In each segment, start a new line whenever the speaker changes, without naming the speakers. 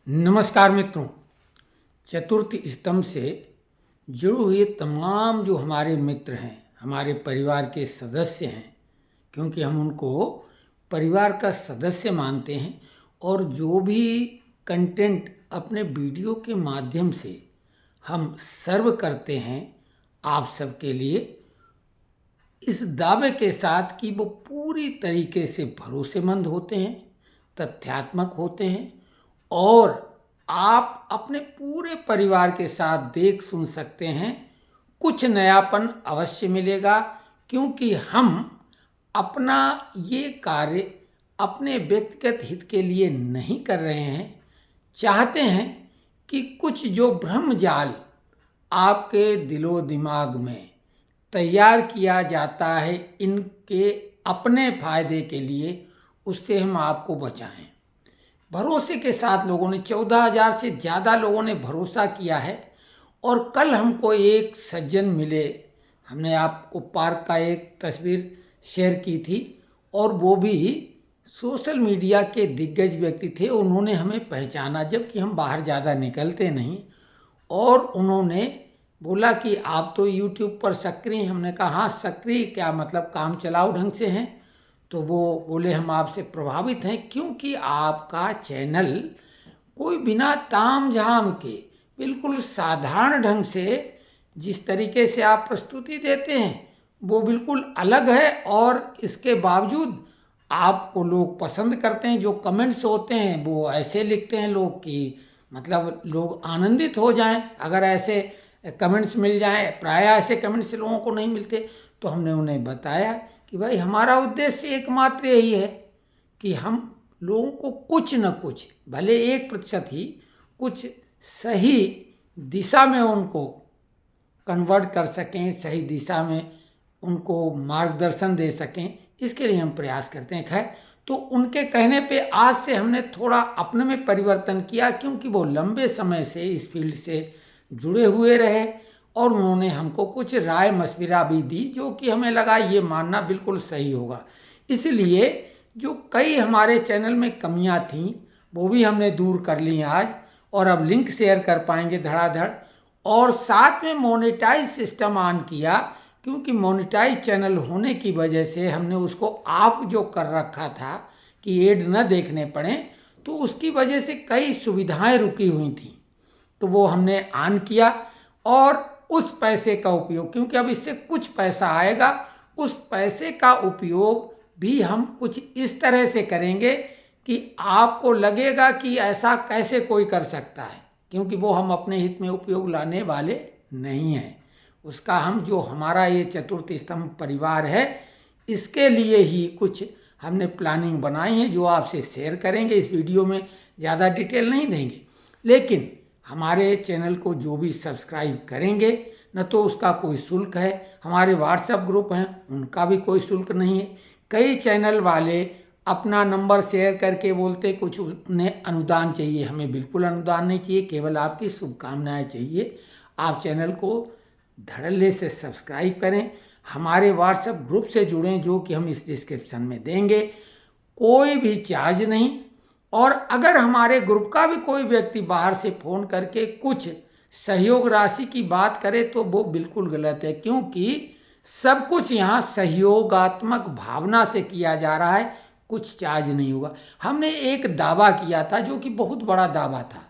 नमस्कार मित्रों। चतुर्थ स्तंभ से जुड़े हुए तमाम जो हमारे मित्र हैं, हमारे परिवार के सदस्य हैं, क्योंकि हम उनको परिवार का सदस्य मानते हैं और जो भी कंटेंट अपने वीडियो के माध्यम से हम सर्व करते हैं आप सबके लिए, इस दावे के साथ कि वो पूरी तरीके से भरोसेमंद होते हैं, तथ्यात्मक होते हैं और आप अपने पूरे परिवार के साथ देख सुन सकते हैं। कुछ नयापन अवश्य मिलेगा, क्योंकि हम अपना ये कार्य अपने व्यक्तिगत हित के लिए नहीं कर रहे हैं। चाहते हैं कि कुछ जो भ्रमजाल आपके दिलो दिमाग में तैयार किया जाता है इनके अपने फायदे के लिए, उससे हम आपको बचाएं। भरोसे के साथ लोगों ने 14,000 से ज़्यादा लोगों ने भरोसा किया है। और कल हमको एक सज्जन मिले, हमने आपको पार्क का एक तस्वीर शेयर की थी और वो भी सोशल मीडिया के दिग्गज व्यक्ति थे। उन्होंने हमें पहचाना, जबकि हम बाहर ज़्यादा निकलते नहीं, और उन्होंने बोला कि आप तो यूट्यूब पर सक्रिय हैं। हमने कहा हाँ, सक्रिय क्या मतलब, काम चलाऊ ढंग से हैं। तो वो बोले हम आपसे प्रभावित हैं, क्योंकि आपका चैनल कोई बिना ताम झाम के बिल्कुल साधारण ढंग से जिस तरीके से आप प्रस्तुति देते हैं वो बिल्कुल अलग है। और इसके बावजूद आपको लोग पसंद करते हैं। जो कमेंट्स होते हैं वो ऐसे लिखते हैं लोग कि मतलब लोग आनंदित हो जाएं अगर ऐसे कमेंट्स मिल जाएं। प्रायः ऐसे कमेंट्स लोगों को नहीं मिलते। तो हमने उन्हें बताया कि भाई हमारा उद्देश्य एकमात्र यही है कि हम लोगों को कुछ न कुछ, भले 1% ही, कुछ सही दिशा में उनको कन्वर्ट कर सकें, सही दिशा में उनको मार्गदर्शन दे सकें, इसके लिए हम प्रयास करते हैं। खैर, तो उनके कहने पे आज से हमने थोड़ा अपने में परिवर्तन किया, क्योंकि वो लंबे समय से इस फील्ड से जुड़े हुए रहे और उन्होंने हमको कुछ राय मशविरा भी दी, जो कि हमें लगा ये मानना बिल्कुल सही होगा। इसलिए जो कई हमारे चैनल में कमियां थीं वो भी हमने दूर कर ली आज, और अब लिंक शेयर कर पाएंगे धड़ाधड़। और साथ में मोनेटाइज सिस्टम ऑन किया, क्योंकि मोनेटाइज चैनल होने की वजह से हमने उसको ऑफ जो कर रखा था कि एड न देखने पड़े, तो उसकी वजह से कई सुविधाएं रुकी हुई थी। तो वो हमने ऑन किया और उस पैसे का उपयोग, क्योंकि अब इससे कुछ पैसा आएगा, उस पैसे का उपयोग भी हम कुछ इस तरह से करेंगे कि आपको लगेगा कि ऐसा कैसे कोई कर सकता है, क्योंकि वो हम अपने हित में उपयोग लाने वाले नहीं हैं। उसका हम जो हमारा ये चतुर्थ स्तंभ परिवार है, इसके लिए ही कुछ हमने प्लानिंग बनाई है, जो आपसे शेयर करेंगे। इस वीडियो में ज़्यादा डिटेल नहीं देंगे, लेकिन हमारे चैनल को जो भी सब्सक्राइब करेंगे, न तो उसका कोई शुल्क है, हमारे व्हाट्सएप ग्रुप हैं उनका भी कोई शुल्क नहीं है। कई चैनल वाले अपना नंबर शेयर करके बोलते कुछ उन्हें अनुदान चाहिए, हमें बिल्कुल अनुदान नहीं चाहिए, केवल आपकी शुभकामनाएं चाहिए। आप चैनल को धड़ल्ले से सब्सक्राइब करें, हमारे व्हाट्सएप ग्रुप से जुड़ें, जो कि हम इस डिस्क्रिप्शन में देंगे। कोई भी चार्ज नहीं। और अगर हमारे ग्रुप का भी कोई व्यक्ति बाहर से फ़ोन करके कुछ सहयोग राशि की बात करे तो वो बिल्कुल गलत है, क्योंकि सब कुछ यहाँ सहयोगात्मक भावना से किया जा रहा है, कुछ चार्ज नहीं होगा। हमने एक दावा किया था जो कि बहुत बड़ा दावा था।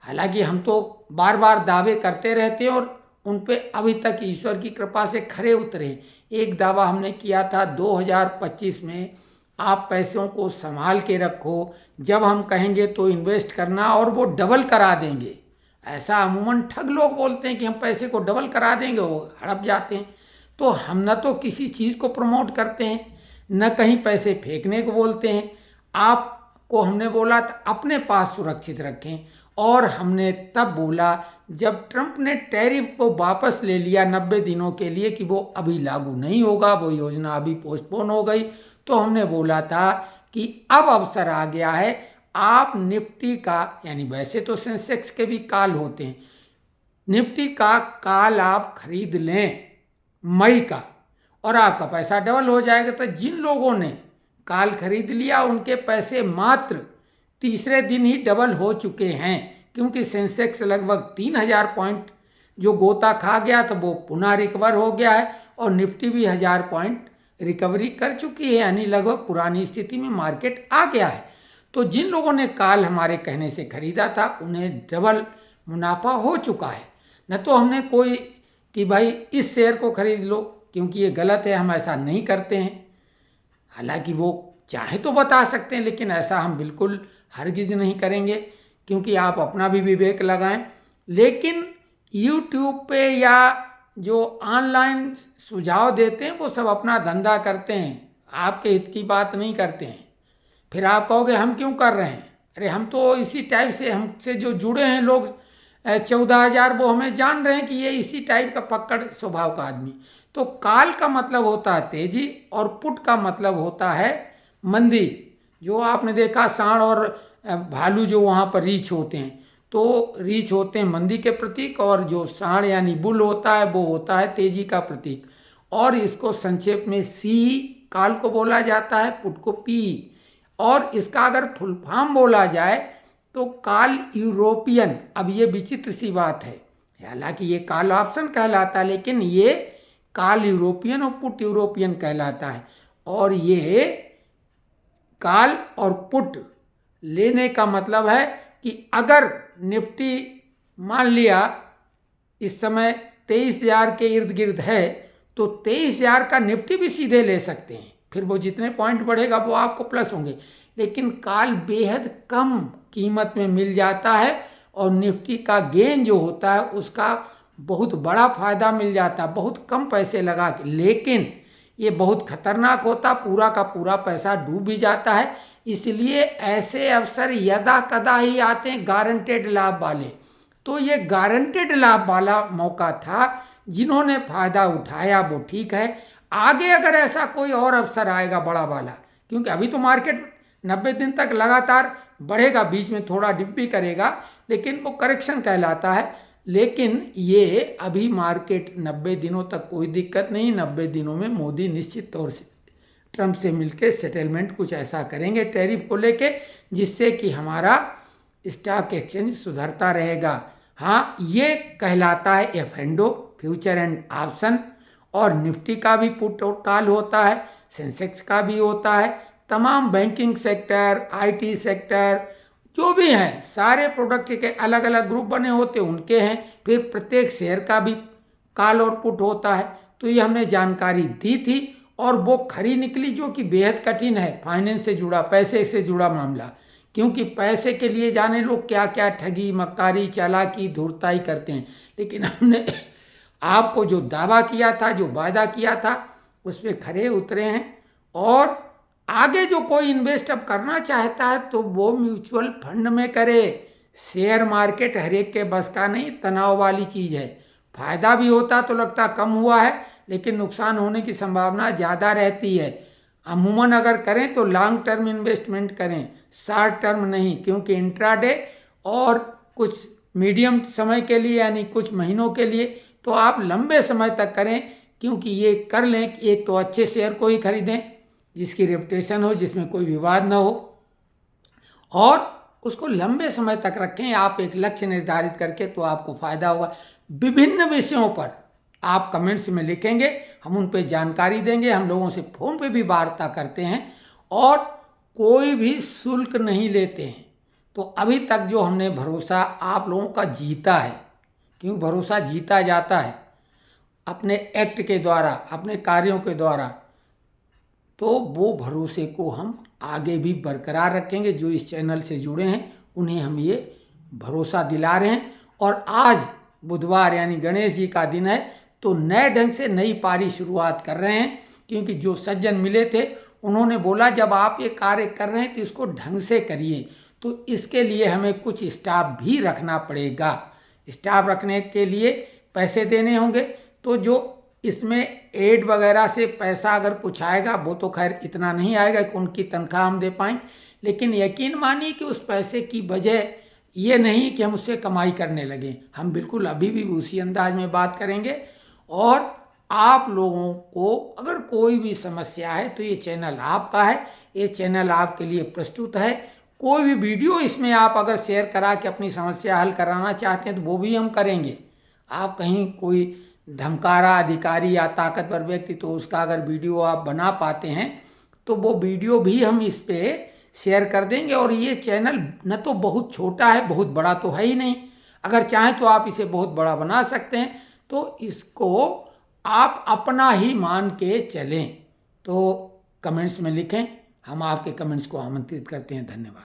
हालांकि हम तो बार बार दावे करते रहते हैं और उन पे अभी तक ईश्वर की कृपा से खरे उतरे। एक दावा हमने किया था 2025 में, आप पैसों को संभाल के रखो, जब हम कहेंगे तो इन्वेस्ट करना और वो डबल करा देंगे। ऐसा अमूमन ठग लोग बोलते हैं कि हम पैसे को डबल करा देंगे, वो हड़प जाते हैं। तो हम न तो किसी चीज़ को प्रमोट करते हैं, न कहीं पैसे फेंकने को बोलते हैं। आपको हमने बोला था अपने पास सुरक्षित रखें, और हमने तब बोला जब ट्रंप ने टैरिफ को वापस ले लिया 90 दिनों के लिए कि वो अभी लागू नहीं होगा, वो योजना अभी पोस्टपोन हो गई, तो हमने बोला था कि अब अवसर आ गया है। आप निफ्टी का, यानी वैसे तो सेंसेक्स के भी काल होते हैं, निफ्टी का काल आप खरीद लें मई का, और आपका पैसा डबल हो जाएगा। तो जिन लोगों ने काल खरीद लिया उनके पैसे मात्र तीसरे दिन ही डबल हो चुके हैं, क्योंकि सेंसेक्स लगभग 3000 पॉइंट जो गोता खा गया था वो पुनः रिकवर हो गया है और निफ्टी भी 1000 पॉइंट रिकवरी कर चुकी है, यानी लगभग पुरानी स्थिति में मार्केट आ गया है। तो जिन लोगों ने काल हमारे कहने से खरीदा था उन्हें डबल मुनाफा हो चुका है। न तो हमने कोई कि भाई इस शेयर को खरीद लो, क्योंकि ये गलत है, हम ऐसा नहीं करते हैं। हालांकि वो चाहे तो बता सकते हैं, लेकिन ऐसा हम बिल्कुल हरगिज नहीं करेंगे, क्योंकि आप अपना भी विवेक लगाएं। लेकिन यूट्यूब पे या जो ऑनलाइन सुझाव देते हैं वो सब अपना धंधा करते हैं, आपके हित की बात नहीं करते हैं। फिर आप कहोगे हम क्यों कर रहे हैं? अरे हम तो इसी टाइप से, हमसे जो जुड़े हैं लोग 14,000, वो हमें जान रहे हैं कि ये इसी टाइप का पकड़ स्वभाव का आदमी। तो काल का मतलब होता है तेजी और पुट का मतलब होता है मंदी। जो आपने देखा सांड और भालू जो वहाँ पर रीछ होते हैं, तो रीछ होते हैं मंदी के प्रतीक, और जो सांड यानी बुल होता है वो होता है तेजी का प्रतीक। और इसको संक्षेप में सी काल को बोला जाता है, पुट को पी। और इसका अगर फुल फॉर्म बोला जाए तो काल यूरोपियन। अब ये विचित्र सी बात है, हालांकि ये काल ऑप्शन कहलाता है, लेकिन ये काल यूरोपियन और पुट यूरोपियन कहलाता है। और ये काल और पुट लेने का मतलब है कि अगर निफ्टी मान लिया इस समय 23,000 के इर्द गिर्द है, तो 23,000 का निफ्टी भी सीधे ले सकते हैं। फिर वो जितने पॉइंट बढ़ेगा वो आपको प्लस होंगे। लेकिन काल बेहद कम कीमत में मिल जाता है और निफ्टी का गेन जो होता है उसका बहुत बड़ा फायदा मिल जाता है, बहुत कम पैसे लगा के। लेकिन ये बहुत खतरनाक होता, पूरा का पूरा पैसा डूब भी जाता है। इसलिए ऐसे अवसर यदा कदा ही आते हैं गारंटेड लाभ वाले। तो ये गारंटेड लाभ वाला मौका था, जिन्होंने फायदा उठाया वो ठीक है। आगे अगर ऐसा कोई और अवसर आएगा बड़ा वाला, क्योंकि अभी तो मार्केट 90 दिन तक लगातार बढ़ेगा, बीच में थोड़ा डिप भी करेगा, लेकिन वो करेक्शन कहलाता है। लेकिन ये अभी मार्केट 90 दिनों तक कोई दिक्कत नहीं। 90 दिनों में मोदी निश्चित तौर से ट्रंप से मिलकर सेटलमेंट कुछ ऐसा करेंगे टैरिफ को लेके, जिससे कि हमारा स्टॉक एक्सचेंज सुधरता रहेगा। हाँ, ये कहलाता है एफ&ओ, फ्यूचर एंड ऑप्शन। और निफ्टी का भी पुट और कॉल होता है, सेंसेक्स का भी होता है। तमाम बैंकिंग सेक्टर, आईटी सेक्टर जो भी हैं, सारे प्रोडक्ट के अलग अलग ग्रुप बने होते उनके हैं। फिर प्रत्येक शेयर का भी कॉल और पुट होता है। तो ये हमने जानकारी दी थी और वो खरी निकली, जो कि बेहद कठिन है। फाइनेंस से जुड़ा, पैसे से जुड़ा मामला, क्योंकि पैसे के लिए जाने लोग क्या क्या ठगी, मक्कारी, चालाकी, धूर्ताई करते हैं। लेकिन हमने आपको जो दावा किया था, जो वादा किया था, उस पर खरे उतरे हैं। और आगे जो कोई इन्वेस्ट अब करना चाहता है तो वो म्यूचुअल फंड में करे। शेयर मार्केट हर एक के बस का नहीं, तनाव वाली चीज़ है। फायदा भी होता तो लगता कम हुआ है, लेकिन नुकसान होने की संभावना ज़्यादा रहती है। अमूमन अगर करें तो लॉन्ग टर्म इन्वेस्टमेंट करें, शॉर्ट टर्म नहीं, क्योंकि इंट्राडे और कुछ मीडियम समय के लिए यानी कुछ महीनों के लिए तो आप लंबे समय तक करें। क्योंकि ये कर लें कि एक तो अच्छे शेयर को ही खरीदें जिसकी रेपुटेशन हो, जिसमें कोई विवाद ना हो, और उसको लंबे समय तक रखें आप एक लक्ष्य निर्धारित करके, तो आपको फायदा होगा। विभिन्न विषयों पर आप कमेंट्स में लिखेंगे, हम उन पर जानकारी देंगे। हम लोगों से फोन पे भी वार्ता करते हैं और कोई भी शुल्क नहीं लेते हैं। तो अभी तक जो हमने भरोसा आप लोगों का जीता है, क्योंकि भरोसा जीता जाता है अपने एक्ट के द्वारा, अपने कार्यों के द्वारा, तो वो भरोसे को हम आगे भी बरकरार रखेंगे। जो इस चैनल से जुड़े हैं उन्हें हम ये भरोसा दिला रहे हैं। और आज बुधवार यानी गणेश जी का दिन है, तो नए ढंग से नई पारी शुरुआत कर रहे हैं। क्योंकि जो सज्जन मिले थे उन्होंने बोला जब आप ये कार्य कर रहे हैं तो इसको ढंग से करिए, तो इसके लिए हमें कुछ स्टाफ भी रखना पड़ेगा। स्टाफ रखने के लिए पैसे देने होंगे, तो जो इसमें एड वगैरह से पैसा अगर कुछ आएगा वो तो खैर इतना नहीं आएगा कि उनकी तनख्वाह हम दे पाएँ, लेकिन यकीन मानिए कि उस पैसे की वजह ये नहीं कि हम उससे कमाई करने लगे। हम बिल्कुल अभी भी उसी अंदाज में बात करेंगे। और आप लोगों को अगर कोई भी समस्या है तो ये चैनल आपका है, ये चैनल आपके लिए प्रस्तुत है। कोई भी वीडियो इसमें आप अगर शेयर करा के अपनी समस्या हल कराना चाहते हैं तो वो भी हम करेंगे। आप कहीं कोई धमकारा अधिकारी या ताकतवर व्यक्ति तो उसका अगर वीडियो आप बना पाते हैं तो वो वीडियो भी हम इस पे शेयर कर देंगे। और ये चैनल न तो बहुत छोटा है, बहुत बड़ा तो है ही नहीं। अगर चाहें तो आप इसे बहुत बड़ा बना सकते हैं। तो इसको आप अपना ही मान के चलें। तो कमेंट्स में लिखें, हम आपके कमेंट्स को आमंत्रित करते हैं। धन्यवाद।